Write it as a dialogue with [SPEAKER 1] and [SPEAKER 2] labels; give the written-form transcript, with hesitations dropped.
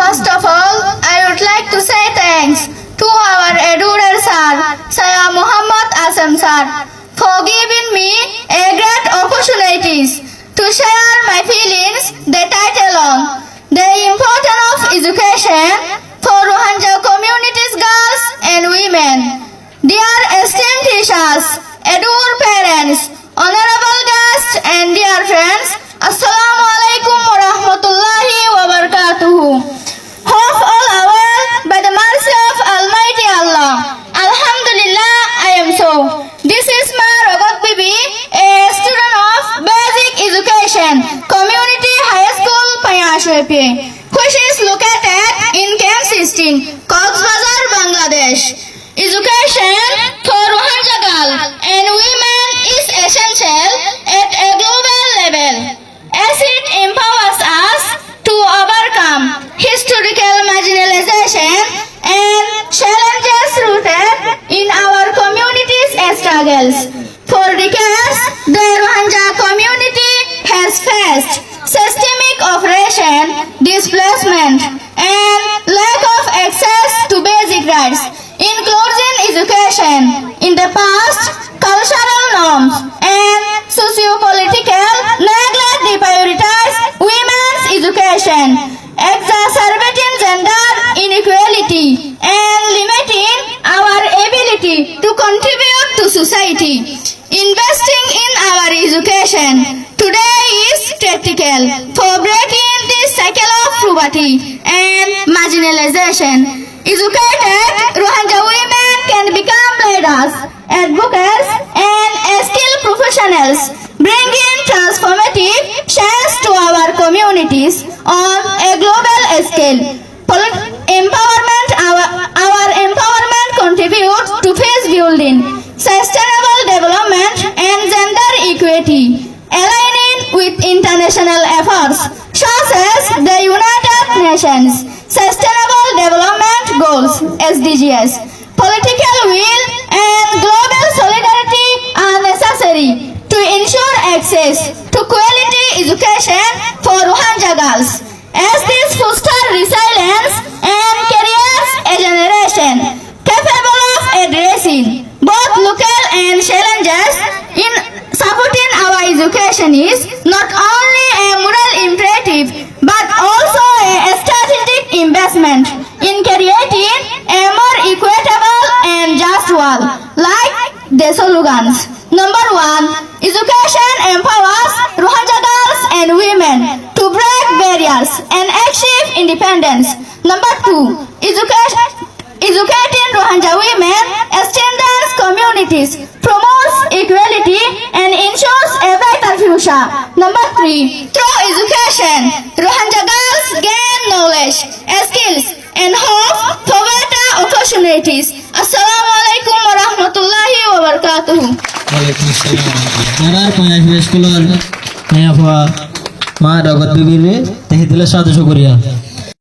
[SPEAKER 1] First of all, I would like to say thanks to our educator sir, Saya Muhammad Asam sir, for giving me a great opportunities to share my feelings that I tell on the importance of education for Rohingya communities, girls and women. Dear esteemed teachers, adored parents, honorable guests and dear friends, Assalamu alaikum wa rahmatullahi wa barakatuhu. Hope all are well by the mercy of Almighty Allah. Alhamdulillah, I am so. This is Ma Rogat Bibi, a student of Basic Education, Community High School, Payashwepe, which is located in Camp 16, Cox's Bazar, Bangladesh. Education for Rohingya girls and women is essential at a global level, as it empowers us to overcome historical marginalization and challenges rooted in our communities' struggles. For decades, the Rohingya community has faced systemic oppression, displacement, and lack of access to basic rights, including education. In the past, cultural norms and socio-political neglect deprioritize women's education, exacerbating gender inequality and limiting our ability to contribute to society. Investing in our education today is critical for breaking this cycle of poverty and marginalization. Educated Rohingya women can become leaders, advocates, and skilled professionals, bringing transformative change to our communities on a global scale. Our empowerment contributes to peace building, sustainable development, and gender equity, aligning with international efforts such as the United Nations Sustainable Development Goals (SDGs). Political will and global solidarity are necessary to ensure access to quality education for Rohingya girls, as this fosters resilience and creates a generation capable of addressing both local and challenges. In supporting our education is not only a moral imperative but also a strategic investment in creating a more equitable and just world, like the slogans. Number 1, education empowers Rohingya girls and women to break barriers and achieve independence. Number 2, educating Rohingya women strengthens communities, promotes equality, and ensures a brighter future. Number 3, through education, Rohingya girls gain knowledge, skills, and hope for better opportunities. Assalamu alaikum wa rahmatullahi wa barakatuhu.
[SPEAKER 2] School Ma Rogat Bibi, Tehitila Sadu Shukriya.